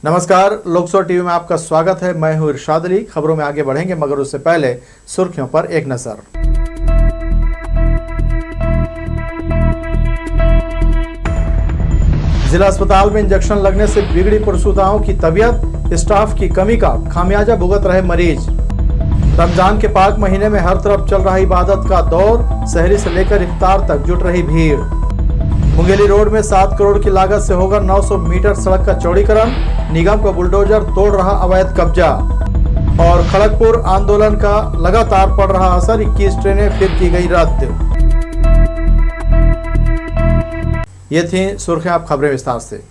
नमस्कार, लोकसभा टीवी में आपका स्वागत है। मैं हूं इरशाद अली। खबरों में आगे बढ़ेंगे मगर उससे पहले सुर्खियों पर एक नजर। जिला अस्पताल में इंजेक्शन लगने से बिगड़ी प्रसूताओं की तबीयत, स्टाफ की कमी का खामियाजा भुगत रहे मरीज। रमजान के पाक महीने में हर तरफ चल रहा इबादत का दौर, सहरी से लेकर इफ्तार तक जुट रही भीड़। मुंगेली रोड में 7 करोड़ की लागत से होगा 900 मीटर सड़क का चौड़ीकरण, निगम का बुलडोजर तोड़ रहा अवैध कब्जा। और खड़गपुर आंदोलन का लगातार पड़ रहा असर, 21 ट्रेनें फिर की गई रद्द। ये थी सुर्खियां, अब खबरें विस्तार से।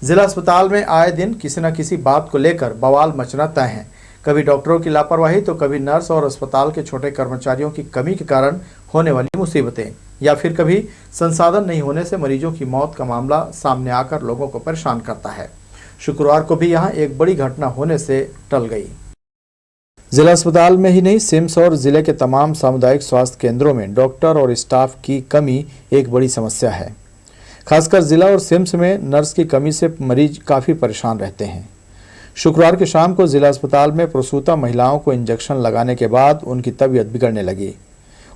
जिला अस्पताल में आए दिन किसी न किसी बात को लेकर बवाल मचना तय है। कभी डॉक्टरों की लापरवाही तो कभी नर्स और अस्पताल के छोटे कर्मचारियों की कमी के कारण होने वाली मुसीबतें, या फिर कभी संसाधन नहीं होने से मरीजों की मौत का मामला सामने आकर लोगों को परेशान करता है। शुक्रवार को भी यहां एक बड़ी घटना होने से टल गई। जिला अस्पताल में ही नहीं, सिम्स और जिले के तमाम सामुदायिक स्वास्थ्य केंद्रों में डॉक्टर और स्टाफ की कमी एक बड़ी समस्या है। खासकर जिला और सिम्स में नर्स की कमी से मरीज काफ़ी परेशान रहते हैं। शुक्रवार की शाम को जिला अस्पताल में प्रसूता महिलाओं को इंजेक्शन लगाने के बाद उनकी तबीयत बिगड़ने लगी।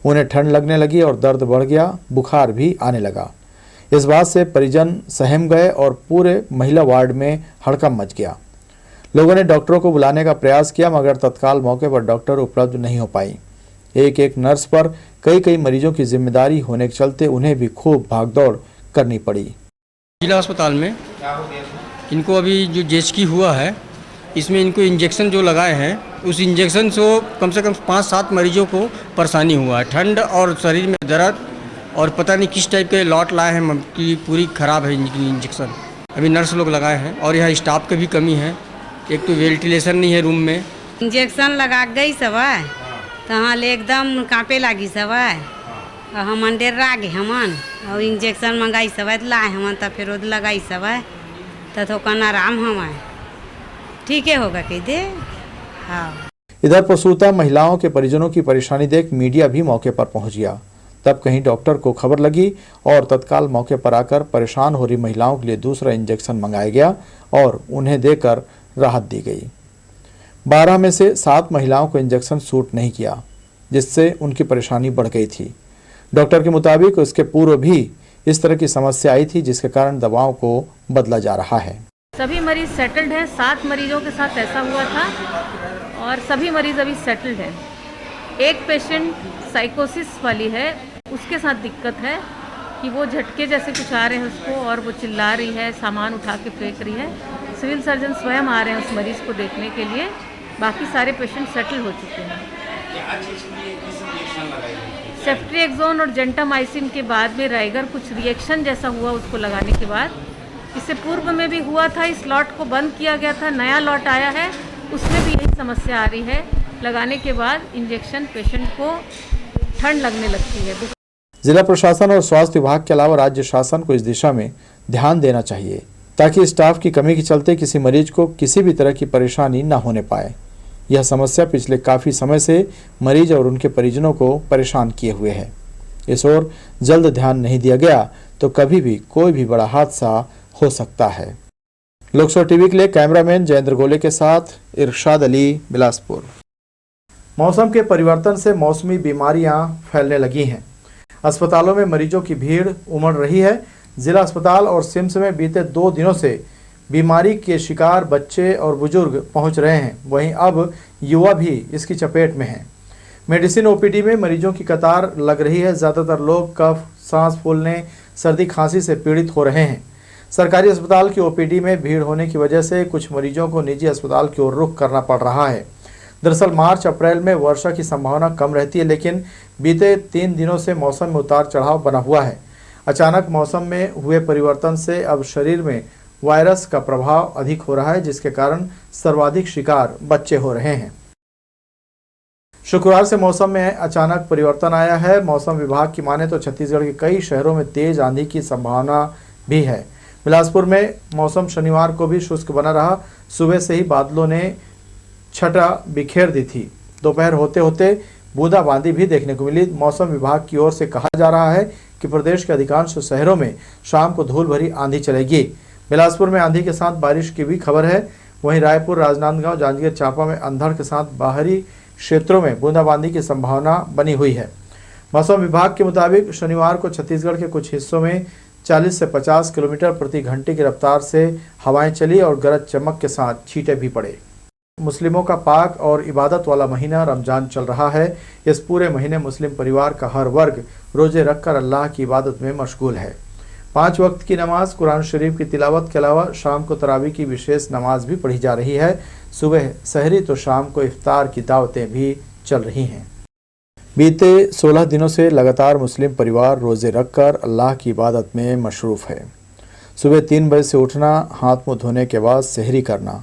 उन्हें ठंड लगने लगी और दर्द बढ़ गया, बुखार भी आने लगा। इस बात से परिजन सहम गए और पूरे महिला वार्ड में हड़कंप मच गया। लोगों ने डॉक्टरों को बुलाने का प्रयास किया मगर तत्काल मौके पर डॉक्टर उपलब्ध नहीं हो पाई। एक एक नर्स पर कई मरीजों की जिम्मेदारी होने के चलते उन्हें भी खूब भागदौड़ करनी पड़ी। जिला अस्पताल में इनको अभी जो जेचकी हुआ है, इसमें इनको इंजेक्शन जो लगाए हैं, उस इंजेक्शन से कम 5-7 मरीजों को परेशानी हुआ है। ठंड और शरीर में दर्द और पता नहीं किस टाइप के लॉट लाए हैं कि पूरी ख़राब है इंजेक्शन। अभी नर्स लोग लगाए हैं और यहाँ स्टाफ की भी कमी है। एक तो वेंटिलेशन नहीं है रूम में। इंजेक्शन लगा गई सब है तो हाँ ले एकदम कांपे लगी सब है और हम डेरा गे हमन और इंजेक्शन मंगाई सब है लाए हमन तब फिर लगाई सब है तो थोकन आराम हम है ठीक है होगा कह दे। हाँ, इधर प्रसूता महिलाओं के परिजनों की परेशानी देख मीडिया भी मौके पर पहुंच गया। तब कहीं डॉक्टर को खबर लगी और तत्काल मौके पर आकर परेशान हो रही महिलाओं के लिए दूसरा इंजेक्शन मंगाया गया और उन्हें देकर राहत दी गई। 12 में से 7 महिलाओं को इंजेक्शन सूट नहीं किया, जिससे उनकी परेशानी बढ़ गई थी। डॉक्टर के मुताबिक उसके पूर्व भी इस तरह की समस्या आई थी, जिसके कारण दवाओं को बदला जा रहा है। सभी मरीज सेटल्ड हैं। 7 मरीजों के साथ ऐसा हुआ था और सभी मरीज अभी सेटल्ड है। एक पेशेंट साइकोसिस वाली है, उसके साथ दिक्कत है कि वो झटके जैसे कुछ आ रहे हैं उसको और वो चिल्ला रही है, सामान उठा के फेंक रही है। सिविल सर्जन स्वयं आ रहे हैं उस मरीज को देखने के लिए। बाकी सारे पेशेंट सेटल हो चुके हैं। सेफ्ट्रिएक्सोन और जेंटामाइसिन के बाद में राइगर कुछ रिएक्शन जैसा हुआ उसको लगाने के बाद। इससे पूर्व में भी हुआ था, इस लॉट को बंद किया गया था, नया लॉट आया है, उसमें भी यही समस्या आ रही है। लगाने के बाद इंजेक्शन पेशेंट को ठंड लगने लगती है। जिला प्रशासन और स्वास्थ्य विभाग के अलावा राज्य शासन को इस दिशा में ध्यान देना चाहिए ताकि स्टाफ की कमी के चलते किसी मरीज को किसी भी तरह की परेशानी न होने पाए। यह समस्या पिछले काफ़ी समय से मरीज और उनके परिजनों को परेशान किए हुए है। इस ओर जल्द ध्यान नहीं दिया गया तो कभी भी कोई भी बड़ा हादसा हो सकता है। लोकसभा टीवी के लिए कैमरामैन जयेंद्र गोले के साथ इरशाद अली, बिलासपुर। मौसम के परिवर्तन से मौसमी बीमारियां फैलने लगी हैं। अस्पतालों में मरीजों की भीड़ उमड़ रही है। जिला अस्पताल और सिम्स में बीते 2 दिनों से बीमारी के शिकार बच्चे और बुजुर्ग पहुंच रहे हैं। वहीं अब युवा भी इसकी चपेट में हैं। मेडिसिन ओपीडी में मरीजों की कतार लग रही है। ज़्यादातर लोग कफ, सांस फूलने, सर्दी खांसी से पीड़ित हो रहे हैं। सरकारी अस्पताल की ओपीडी में भीड़ होने की वजह से कुछ मरीजों को निजी अस्पताल की ओर रुख करना पड़ रहा है। दरअसल मार्च अप्रैल में वर्षा की संभावना कम रहती है, लेकिन बीते 3 दिनों से मौसम में उतार चढ़ाव बना हुआ है। अचानक मौसम में हुए परिवर्तन से अब शरीर में वायरस का प्रभाव अधिक हो रहा है, जिसके कारण सर्वाधिक शिकार बच्चे हो रहे हैं। शुक्रवार से मौसम में अचानक परिवर्तन आया है। मौसम विभाग की माने तो छत्तीसगढ़ के कई शहरों में तेज आंधी की संभावना भी है। बिलासपुर में मौसम शनिवार को भी शुष्क बना रहा। सुबह से ही बादलों ने छटा बिखेर दी थी। दोपहर होते होते बूंदाबांदी भी देखने को मिली। मौसम विभाग की ओर से कहा जा रहा है कि प्रदेश के अधिकांश शहरों में शाम को धूल भरी आंधी चलेगी। बिलासपुर में आंधी के साथ बारिश की भी खबर है। वहीं रायपुर, राजनांदगांव, जांजगीर चांपा में अंधड़ के साथ बाहरी क्षेत्रों में बूंदाबांदी की संभावना बनी हुई है। मौसम विभाग के मुताबिक शनिवार को छत्तीसगढ़ के कुछ हिस्सों में 40 से 50 किलोमीटर प्रति घंटे की रफ्तार से हवाएं चली और गरज चमक के साथ छींटे भी पड़े। मुस्लिमों का पाक और इबादत वाला महीना रमजान चल रहा है। इस पूरे महीने मुस्लिम परिवार का हर वर्ग रोजे रखकर अल्लाह की इबादत में मशगूल है। 5 वक्त की नमाज, कुरान शरीफ की तिलावत के अलावा शाम को तरावी की विशेष नमाज भी पढ़ी जा रही है। सुबह सहरी तो शाम को इफ्तार की दावतें भी चल रही हैं। बीते 16 दिनों से लगातार मुस्लिम परिवार रोजे रखकर अल्लाह की इबादत में मशरूफ़ है। सुबह 3 बजे से उठना, हाथ मुँह धोने के बाद सहरी करना,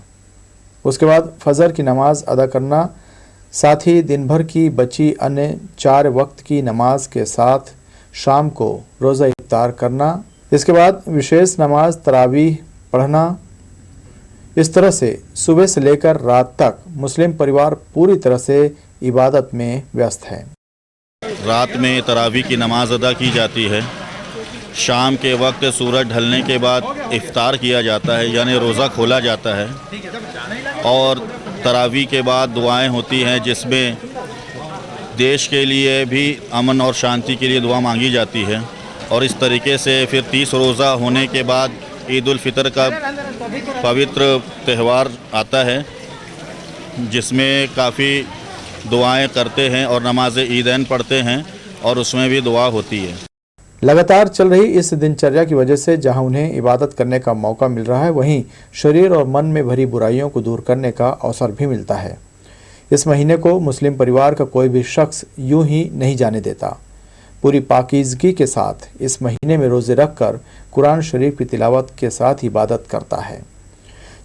उसके बाद फजर की नमाज अदा करना, साथ ही दिन भर की बची अन्य 4 वक्त की नमाज के साथ शाम को रोज़ा इफ्तार करना, इसके बाद विशेष नमाज तरावीह पढ़ना। इस तरह से सुबह से लेकर रात तक मुस्लिम परिवार पूरी तरह से इबादत में व्यस्त है। रात में तरावी की नमाज अदा की जाती है। शाम के वक्त सूरज ढलने के बाद इफ्तार किया जाता है, यानी रोज़ा खोला जाता है। और तरावी के बाद दुआएं होती हैं, जिसमें देश के लिए भी अमन और शांति के लिए दुआ मांगी जाती है। और इस तरीके से फिर 30 रोज़ा होने के बाद ईद उल फितर का पवित्र त्यौहार आता है, जिसमें काफ़ी दुआएं करते हैं और नमाज ईदैन पढ़ते हैं और उसमें भी दुआ होती है। लगातार चल रही इस दिनचर्या की वजह से जहां उन्हें इबादत करने का मौका मिल रहा है, वहीं शरीर और मन में भरी बुराइयों को दूर करने का अवसर भी मिलता है। इस महीने को मुस्लिम परिवार का कोई भी शख्स यूं ही नहीं जाने देता। पूरी पाकीज़गी के साथ इस महीने में रोज़े रखकर कुरान शरीफ की तिलावत के साथ इबादत करता है।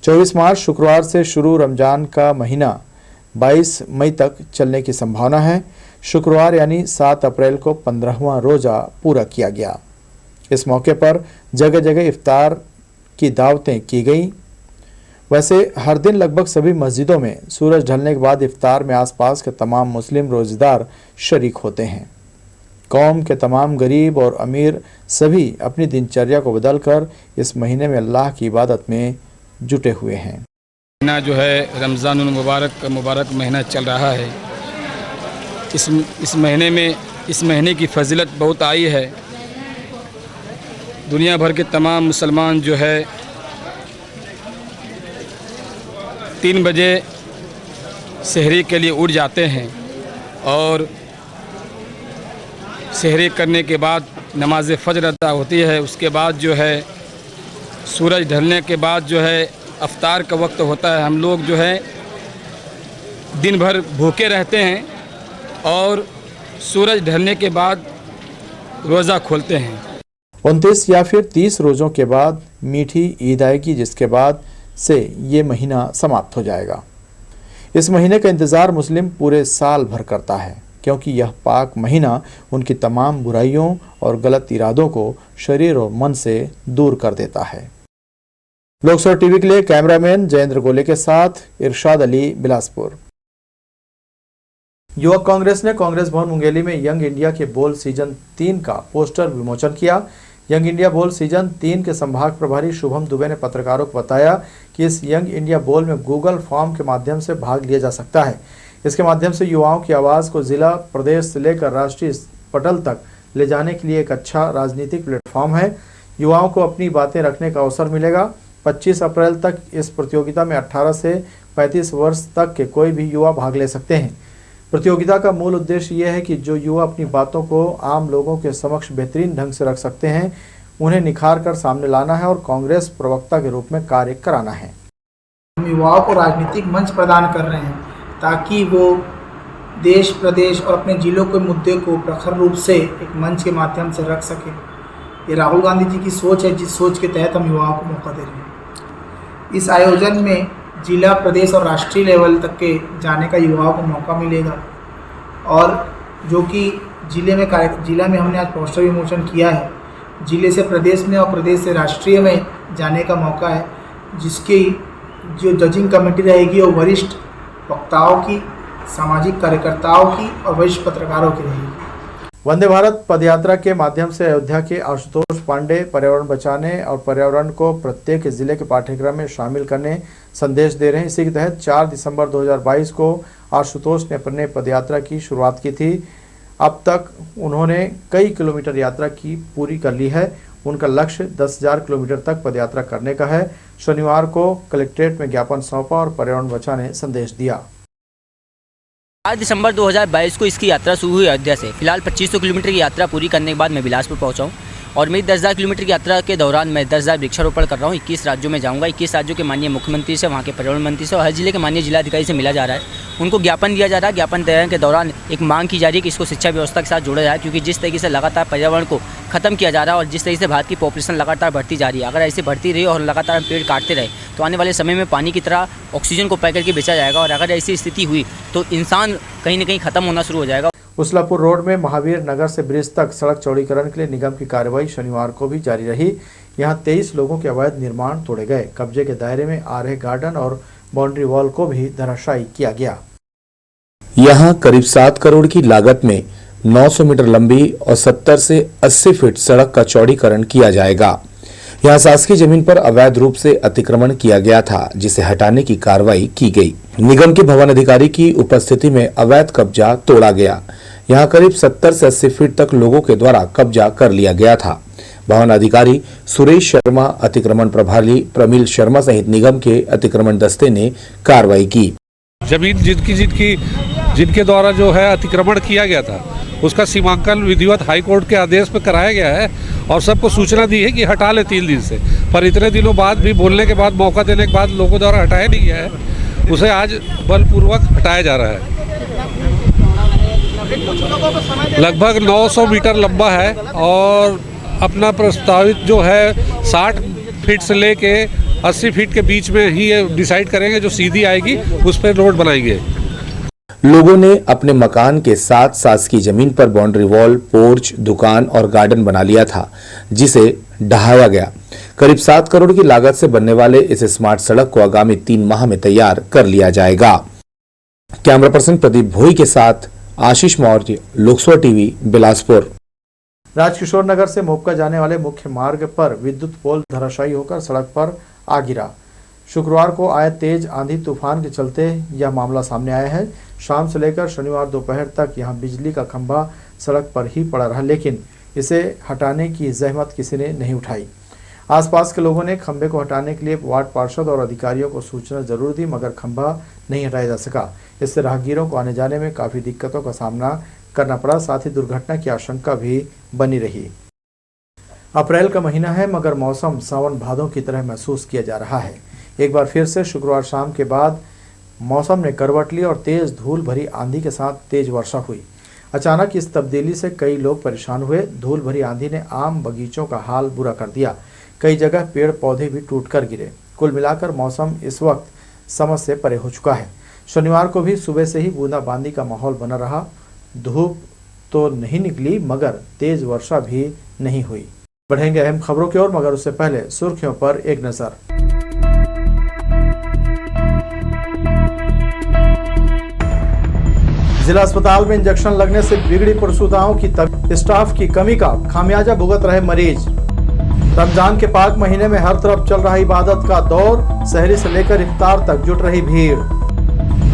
24 मार्च शुक्रवार से शुरू रमज़ान का महीना 22 मई तक चलने की संभावना है। शुक्रवार यानी 7 अप्रैल को 15वां रोज़ा पूरा किया गया। इस मौके पर जगह जगह इफ्तार की दावतें की गईं। वैसे हर दिन लगभग सभी मस्जिदों में सूरज ढलने के बाद इफ्तार में आसपास के तमाम मुस्लिम रोज़ेदार शरीक होते हैं। कौम के तमाम गरीब और अमीर सभी अपनी दिनचर्या को बदलकर इस महीने में अल्लाह की इबादत में जुटे हुए हैं। महीना जो है रमज़ानुल मुबारक महीना चल रहा है। इस महीने में इस महीने की फजीलत बहुत आई है। दुनिया भर के तमाम मुसलमान जो है 3 बजे सहरी के लिए उठ जाते हैं और सहरी करने के बाद नमाज फ़ज्र अदा होती है। उसके बाद जो है सूरज ढलने के बाद जो है अफ्तार का वक्त होता है। हम लोग जो है दिन भर भूखे रहते हैं और सूरज ढलने के बाद रोज़ा खोलते हैं। 29 या फिर 30 रोज़ों के बाद मीठी ईद आएगी, जिसके बाद से ये महीना समाप्त हो जाएगा। इस महीने का इंतज़ार मुस्लिम पूरे साल भर करता है, क्योंकि यह पाक महीना उनकी तमाम बुराइयों और गलत इरादों को शरीर और मन से दूर कर देता है। लोकसभा टीवी के लिए कैमरामैन जयेंद्र गोले के साथ इरशाद अली, बिलासपुर। युवक कांग्रेस ने कांग्रेस भवन मुंगेली में यंग इंडिया के बोल सीजन 3 का पोस्टर विमोचन किया। यंग इंडिया बोल सीजन 3 के संभाग प्रभारी शुभम दुबे ने पत्रकारों को बताया कि इस यंग इंडिया बोल में गूगल फॉर्म के माध्यम से भाग लिया जा सकता है। इसके माध्यम से युवाओं की आवाज़ को जिला, प्रदेश से लेकर राष्ट्रीय पटल तक ले जाने के लिए एक अच्छा राजनीतिक प्लेटफॉर्म है। युवाओं को अपनी बातें रखने का अवसर मिलेगा। 25 अप्रैल तक इस प्रतियोगिता में 18 से 35 वर्ष तक के कोई भी युवा भाग ले सकते हैं। प्रतियोगिता का मूल उद्देश्य यह है कि जो युवा अपनी बातों को आम लोगों के समक्ष बेहतरीन ढंग से रख सकते हैं, उन्हें निखार कर सामने लाना है और कांग्रेस प्रवक्ता के रूप में कार्य कराना है। हम युवाओं को राजनीतिक मंच प्रदान कर रहे हैं ताकि वो देश, प्रदेश और अपने जिलों के मुद्दे को प्रखर रूप से एक मंच के माध्यम से रख सके। ये राहुल गांधी जी की सोच है, जिस सोच के तहत हम युवाओं को मौका दे रहे हैं। इस आयोजन में जिला, प्रदेश और राष्ट्रीय लेवल तक के जाने का युवाओं को मौका मिलेगा। और जो कि जिला में हमने आज पोस्टर विमोचन किया है, जिले से प्रदेश में और प्रदेश से राष्ट्रीय में जाने का मौका है, जिसकी जो जजिंग कमेटी रहेगी वो वरिष्ठ वक्ताओं की, सामाजिक कार्यकर्ताओं की और वरिष्ठ पत्रकारों की रहेगी। वंदे भारत पदयात्रा के माध्यम से अयोध्या के आशुतोष पांडे पर्यावरण बचाने और पर्यावरण को प्रत्येक जिले के पाठ्यक्रम में शामिल करने संदेश दे रहे हैं। इसी के तहत 4 दिसंबर 2022 को आशुतोष ने अपने पदयात्रा की शुरुआत की थी। अब तक उन्होंने कई किलोमीटर यात्रा की पूरी कर ली है। उनका लक्ष्य 10,000 किलोमीटर तक पदयात्रा करने का है। शनिवार को कलेक्ट्रेट में ज्ञापन सौंपा और पर्यावरण बचाने संदेश दिया। 8 दिसंबर 2022 को इसकी यात्रा शुरू हुई अयोध्या से। फिलहाल 2500 किलोमीटर की यात्रा पूरी करने के बाद मैं बिलासपुर पहुंचा हूं और मेरी 10,000 किलोमीटर की यात्रा के दौरान मैं 10,000 वृक्षारोपण कर रहा हूं। 21 राज्यों में जाऊंगा। 21 राज्यों के माननीय मुख्यमंत्री से, वहां के पर्यावरण मंत्री से और हर जिले के माननीय जिलाधिकारी से मिला जा रहा है। उनको ज्ञापन दिया जा रहा है। ज्ञापन देने के दौरान एक मांग की जा रही है कि इसको शिक्षा व्यवस्था के साथ जोड़ा जाए, क्योंकि जिस तरीके से लगातार पर्यावरण को खत्म किया जा रहा है और जिस तरीके से भारत की पॉपुलेशन लगातार बढ़ती जा रही है, अगर ऐसे बढ़ती रही और लगातार हम पेड़ काटते रहे तो आने वाले समय में पानी की तरह ऑक्सीजन को पैक करके बेचा जाएगा और अगर ऐसी स्थिति हुई तो इंसान कहीं ना कहीं खत्म होना शुरू हो जाएगा। उसलापुर रोड में महावीर नगर से ब्रिज तक सड़क चौड़ीकरण के लिए निगम की कार्रवाई शनिवार को भी जारी रही। यहां 23 लोगों के अवैध निर्माण तोड़े गए। कब्जे के दायरे में आ रहे गार्डन और बाउंड्री वॉल को भी धराशायी किया गया। यहां करीब 7 करोड़ की लागत में 900 मीटर लंबी और 70 से 80 फीट सड़क का चौड़ीकरण किया जाएगा। यहां शासकीय जमीन पर अवैध रूप से अतिक्रमण किया गया था, जिसे हटाने की कार्रवाई की गई। निगम के भवन अधिकारी की उपस्थिति में अवैध कब्जा तोड़ा गया। यहां करीब 70 से 80 फीट तक लोगों के द्वारा कब्जा कर लिया गया था। भवन अधिकारी सुरेश शर्मा, अतिक्रमण प्रभारी प्रमिल शर्मा सहित निगम के अतिक्रमण दस्ते ने कार्रवाई की। जमीन जिनके द्वारा जो है अतिक्रमण किया गया था उसका सीमांकन विधिवत हाई कोर्ट के आदेश पर कराया गया है और सबको सूचना दी है कि हटा ले 3 दिन से, पर इतने दिनों बाद भी बोलने के बाद, मौका देने के बाद लोगों द्वारा हटाया नहीं गया है। उसे आज बलपूर्वक हटाया जा रहा है। लगभग 900 मीटर लंबा है और अपना प्रस्तावित जो है 60 फीट से लेके 80 फीट के बीच में ही डिसाइड करेंगे। जो सीधी आएगी उस पर रोड बनाएंगे। लोगों ने अपने मकान के साथ शासकीय जमीन पर बाउंड्री वॉल, पोर्च, दुकान और गार्डन बना लिया था, जिसे ढहाया गया। करीब 7 करोड़ की लागत से बनने वाले इस स्मार्ट सड़क को आगामी 3 माह में तैयार कर लिया जाएगा। कैमरा पर्सन प्रदीप भोई के साथ आशीष मौर्य, लोकसभा टीवी, बिलासपुर। राजकिशोर नगर से मोपका जाने वाले मुख्य मार्ग पर विद्युत पोल धराशायी होकर सड़क पर आ गिरा। शुक्रवार को आए तेज आंधी तूफान के चलते यह मामला सामने आया है। शाम से लेकर शनिवार दोपहर तक यहां बिजली का खंभा सड़क पर ही पड़ा रहा, लेकिन इसे हटाने की जहमत किसी ने नहीं उठाई। आसपास के लोगों ने खंभे को हटाने के लिए वार्ड पार्षद और अधिकारियों को सूचना जरूर दी, मगर खंभा नहीं हटाया जा सका। इससे राहगीरों को आने जाने में काफ़ी दिक्कतों का सामना करना पड़ा, साथ ही दुर्घटना की आशंका भी बनी रही। अप्रैल का महीना है, मगर मौसम सावन भादों की तरह महसूस किया जा रहा है। एक बार फिर से शुक्रवार शाम के बाद मौसम ने करवट ली और तेज धूल भरी आंधी के साथ तेज वर्षा हुई। अचानक इस तब्दीली से कई लोग परेशान हुए। धूल भरी आंधी ने आम बगीचों का हाल बुरा कर दिया। कई जगह पेड़ पौधे भी टूटकर गिरे। कुल मिलाकर मौसम इस वक्त समझ से परे हो चुका है। शनिवार को भी सुबह से ही बूंदाबांदी का माहौल बना रहा। धूप तो नहीं निकली, मगर तेज वर्षा भी नहीं हुई। बढ़ेंगे अहम खबरों की ओर, मगर उससे पहले सुर्खियों पर एक नजर। जिला अस्पताल में इंजेक्शन लगने से बिगड़ी प्रसूताओं की तबीयत। स्टाफ की कमी का खामियाजा भुगत रहे मरीज। रमजान के पाक महीने में हर तरफ चल रहा इबादत का दौर। सहरी से लेकर इफ्तार तक जुट रही भीड़।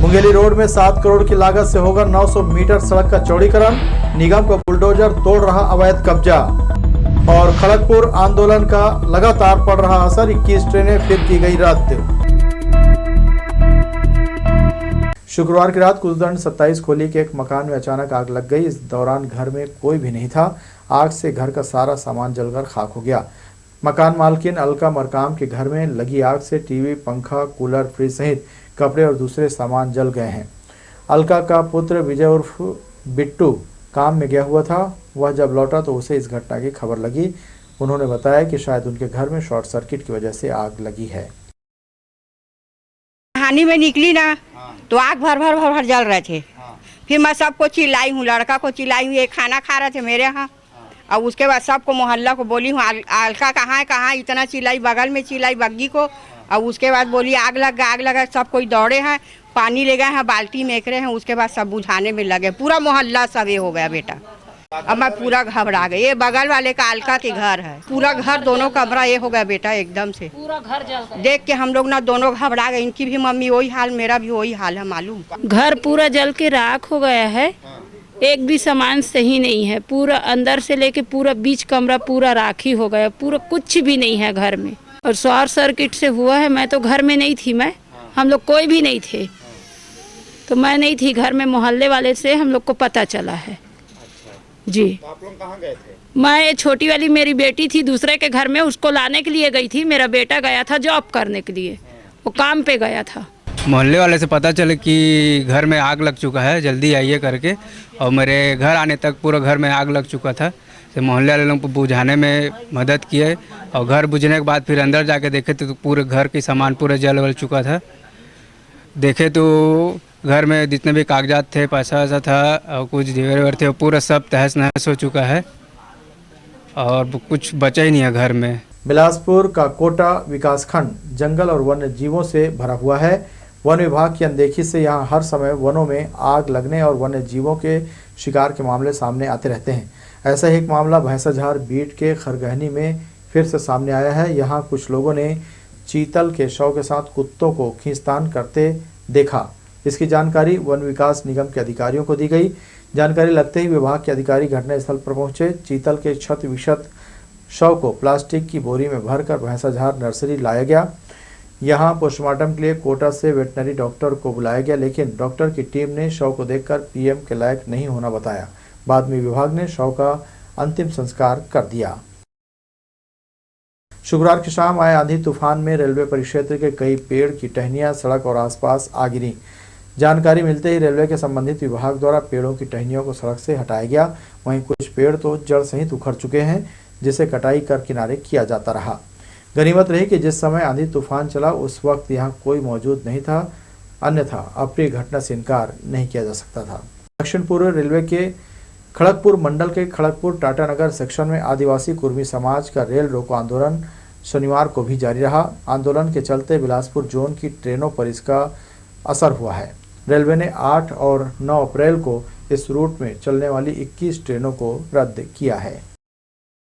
मुंगेली रोड में 7 करोड़ की लागत से होगा 900 मीटर सड़क का चौड़ीकरण। निगम को बुलडोजर तोड़ रहा अवैध कब्जा। और खड़गपुर आंदोलन का लगातार पड़ रहा असर। 21 ट्रेनें फिर की गई रद्द। शुक्रवार की रात कुलदंड 27 खोली के एक मकान में अचानक आग लग गई। इस दौरान घर में कोई भी नहीं था। आग से घर का सारा सामान जलकर खाक हो गया। मकान मालकिन अलका मरकाम के घर में लगी आग से टीवी, पंखा, कूलर, फ्रिज सहित कपड़े और दूसरे सामान जल गए हैं। अलका का पुत्र विजय उर्फ बिट्टू काम में गया हुआ था। वह जब लौटा तो उसे इस घटना की खबर लगी। उन्होंने बताया कि शायद उनके घर में शॉर्ट सर्किट की वजह से आग लगी है। हानि में निकली ना तो आग भर जल रहे थे। फिर मैं सबको चिल्लाई हूँ, लड़का को चिल्लाई हूँ, ये खाना खा रहे थे मेरे यहाँ। और उसके बाद सबको मोहल्ला को बोली हूँ, अलका कहाँ है, कहाँ, इतना चिल्लाई, बगल में चिल्लाई बग्गी को। और उसके बाद बोली आग लगा। सब कोई दौड़े हैं, पानी ले गए हैं, बाल्टी में रहे हैं। उसके बाद सब बुझाने में लगे। पूरा मोहल्ला सब ये हो गया बेटा। अब मैं पूरा घबरा गई। ये बगल वाले का अलका के घर है, पूरा घर दोनों कमरा ये हो गया बेटा, एकदम से पूरा घर जल गया। देख के हम लोग ना दोनों घबरा गए। इनकी भी मम्मी वही हाल, मेरा भी वही हाल है। मालूम घर पूरा जल के राख हो गया है, एक भी सामान सही नहीं है। पूरा अंदर से लेके पूरा बीच कमरा पूरा राखी हो गया, पूरा कुछ भी नहीं है घर में। और शॉर्ट सर्किट से हुआ है। मैं तो घर में नहीं थी, हम लोग कोई भी नहीं थे, तो मैं नहीं थी घर में। मोहल्ले वाले से हम लोग को पता चला है। जी। तो आप लोग कहाँ गए थे? मैं छोटी वाली मेरी बेटी थी दूसरे के घर में, उसको लाने के लिए गई थी। मेरा बेटा गया था जॉब करने के लिए, वो काम पे गया था। मोहल्ले वाले से पता चले कि घर में आग लग चुका है, जल्दी आइए करके। और मेरे घर आने तक पूरा घर में आग लग चुका था। तो मोहल्ले वाले लोग को बुझाने में मदद किए। और घर बुझने के बाद फिर अंदर जाके देखे तो पूरे घर की सामान पूरे जल वल चुका था। देखे तो घर में जितने भी कागजात थे, पैसा वैसा था और कुछ जेवर वेवर थे, वो पूरा सब तहस नहस हो चुका है और कुछ बचा ही नहीं है घर में। बिलासपुर का कोटा विकासखंड जंगल और वन्य जीवों से भरा हुआ है। वन विभाग की अनदेखी से यहाँ हर समय वनों में आग लगने और वन्य जीवों के शिकार के मामले सामने आते रहते हैं। ऐसा ही एक मामला भैंसाझार बीट के खरगहनी में फिर से सामने आया है। यहाँ कुछ लोगों ने चीतल के शव के साथ कुत्तों को खींचतान करते देखा। इसकी जानकारी वन विकास निगम के अधिकारियों को दी गई। जानकारी लगते ही विभाग के अधिकारी घटनास्थल पर पहुंचे। चीतल के क्षत विक्षत शव को प्लास्टिक की बोरी में भरकर भैंसाझार नर्सरी लाया गया। यहां पोस्टमार्टम के लिए कोटा से वेटनरी डॉक्टर को बुलाया गया, लेकिन डॉक्टर की टीम ने शव को देखकर पीएम के लायक नहीं होना बताया। बाद में विभाग ने शव का अंतिम संस्कार कर दिया। शुक्रवार की शाम आए आंधी तूफान में रेलवे परिक्षेत्र के कई पेड़ की टहनियां सड़क और आसपास आ गिरी। जानकारी मिलते ही रेलवे के संबंधित विभाग द्वारा पेड़ों की टहनियों को सड़क से हटाया गया। वहीं कुछ पेड़ तो जड़ सहित उखड़ चुके हैं, जिसे कटाई कर किनारे किया जाता रहा। गनीमत रही कि जिस समय आंधी तूफान चला उस वक्त यहाँ कोई मौजूद नहीं था, अन्यथा अप्रिय घटना से इनकार नहीं किया जा सकता था। दक्षिण पूर्व रेलवे के खड़गपुर मंडल के खड़गपुर टाटानगर सेक्शन में आदिवासी कुर्मी समाज का रेल रोको आंदोलन शनिवार को भी जारी रहा। आंदोलन के चलते बिलासपुर जोन की ट्रेनों पर इसका असर हुआ है। रेलवे ने 8 और 9 अप्रैल को इस रूट में चलने वाली 21 ट्रेनों को रद्द किया है।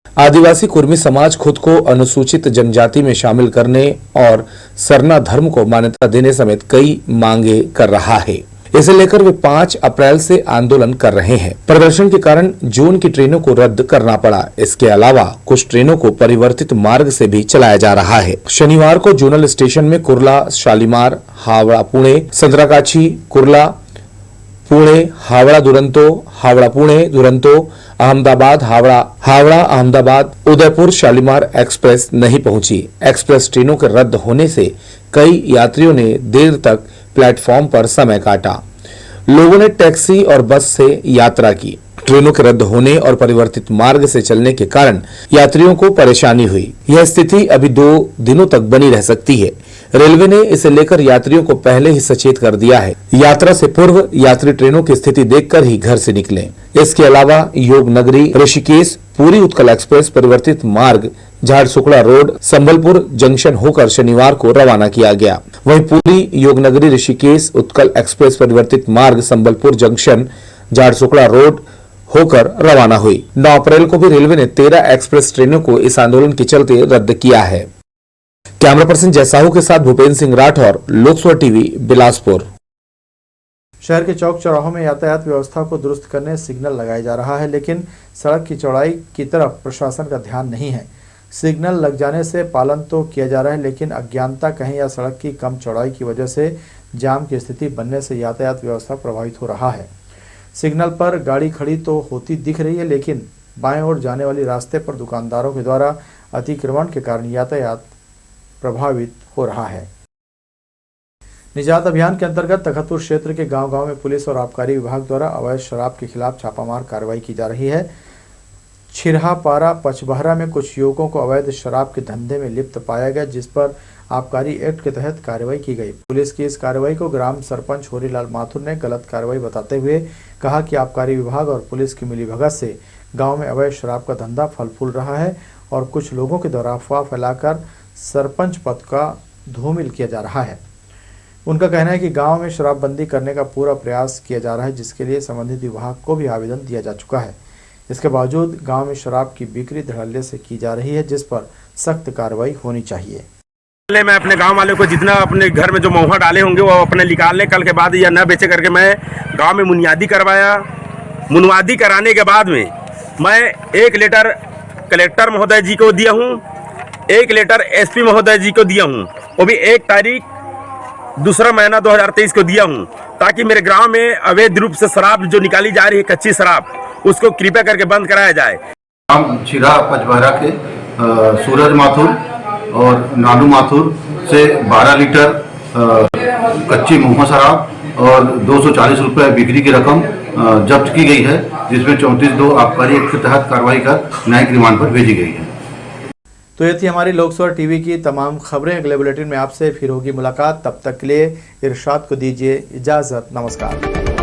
आदिवासी कुर्मी समाज खुद को अनुसूचित जनजाति में शामिल करने और सरना धर्म को मान्यता देने समेत कई मांगे कर रहा है। इसे लेकर वे 5 अप्रैल से आंदोलन कर रहे हैं। प्रदर्शन के कारण जून की ट्रेनों को रद्द करना पड़ा। इसके अलावा कुछ ट्रेनों को परिवर्तित मार्ग से भी चलाया जा रहा है। शनिवार को जोनल स्टेशन में कुर्ला शालीमार, हावड़ा पुणे, संतरागाछी, कुर्ला पुणे, हावड़ा दुरंतो, हावड़ा पुणे दुरंतो, अहमदाबाद हावड़ा अहमदाबाद, उदयपुर शालीमार एक्सप्रेस नहीं पहुंची। एक्सप्रेस ट्रेनों के रद्द होने से कई यात्रियों ने देर तक प्लेटफॉर्म पर समय काटा। लोगों ने टैक्सी और बस से यात्रा की। ट्रेनों के रद्द होने और परिवर्तित मार्ग से चलने के कारण यात्रियों को परेशानी हुई। यह स्थिति अभी 2 दिनों तक बनी रह सकती है। रेलवे ने इसे लेकर यात्रियों को पहले ही सचेत कर दिया है। यात्रा से पूर्व यात्री ट्रेनों की स्थिति देखकर ही घर से निकलें। इसके अलावा योग नगरी ऋषिकेश पूरी उत्कल एक्सप्रेस परिवर्तित मार्ग झारसुगड़ा रोड संबलपुर जंक्शन होकर शनिवार को रवाना किया गया। वहीं पूरी योगनगरी ऋषिकेश उत्कल एक्सप्रेस परिवर्तित मार्ग संबलपुर जंक्शन झारसुगड़ा रोड होकर रवाना हुई। 9 अप्रैल को भी रेलवे ने 13 एक्सप्रेस ट्रेनों को इस आंदोलन के चलते रद्द किया है। कैमरा पर्सन जय साहू के साथ भूपेन्द्र सिंह राठौर, लोकसभा टीवी, बिलासपुर। शहर के चौक चौराहों में यातायात व्यवस्था को दुरुस्त करने सिग्नल लगाया जा रहा है, लेकिन सड़क की चौड़ाई की तरफ प्रशासन का ध्यान नहीं है। सिग्नल लग जाने से पालन तो किया जा रहा है, लेकिन अज्ञानता कहीं या सड़क की कम चौड़ाई की वजह से जाम की स्थिति बनने से यातायात व्यवस्था प्रभावित हो रहा है। सिग्नल पर गाड़ी खड़ी तो होती दिख रही है, लेकिन बाएं ओर जाने वाली रास्ते पर दुकानदारों के द्वारा अतिक्रमण के कारण यातायात प्रभावित हो रहा है। निजात अभियान के अंतर्गत तखतपुर क्षेत्र के गांव-गांव में पुलिस और आबकारी विभाग द्वारा अवैध शराब के खिलाफ छापामार कार्रवाई की जा रही है। छिरहापारा पचबहरा में कुछ युवकों को अवैध शराब के धंधे में लिप्त पाया गया, जिस पर आबकारी एक्ट के तहत कार्रवाई की गई। पुलिस की इस कार्रवाई को ग्राम सरपंच होरीलाल माथुर ने गलत कार्रवाई बताते हुए कहा कि आबकारी विभाग और पुलिस की मिलीभगत से गाँव में अवैध शराब का धंधा फल फूल रहा है और कुछ लोगों के द्वारा अफवाह फैलाकर सरपंच पद का धूमिल किया जा रहा है। उनका कहना है कि गांव में शराबबंदी करने का पूरा प्रयास किया जा रहा है, जिसके लिए संबंधित विभाग को भी आवेदन दिया जा चुका है। इसके बावजूद गांव में शराब की बिक्री धड़ल्ले से की जा रही है, जिस पर सख्त कार्रवाई होनी चाहिए। मैं अपने गांव वाले को जितना अपने घर में जो महुआ डाले होंगे वो अपने निकाल लें, कल के बाद या न बेचे करके मैं गांव में मुनियादी करवाया। मुनवादी कराने के बाद में मैं 1 लीटर कलेक्टर महोदय जी को दिया हूं, 1 लीटर एसपी महोदय जी को दिया हूं, वो भी 1 तारीख 2 महीना 2023 को दिया हूं, ताकि मेरे गांव में अवैध रूप से शराब जो निकाली जा रही है, कच्ची शराब, उसको कृपया करके बंद कराया जाए। हम चिरा पचबहरा के सूरज माथुर और नानू माथुर से 12 लीटर कच्ची महुआ शराब और 240 रुपये बिक्री की रकम जब्त की गई है, जिसमें 34(2) आबकारी एक्ट के तहत कार्रवाई कर न्यायिक रिमांड पर भेजी गई है। तो ये थी हमारी लोकसभा टीवी की तमाम खबरें। अगले बुलेटिन में आपसे फिर होगी मुलाकात। तब तक के लिए इरशाद को दीजिए इजाज़त। नमस्कार।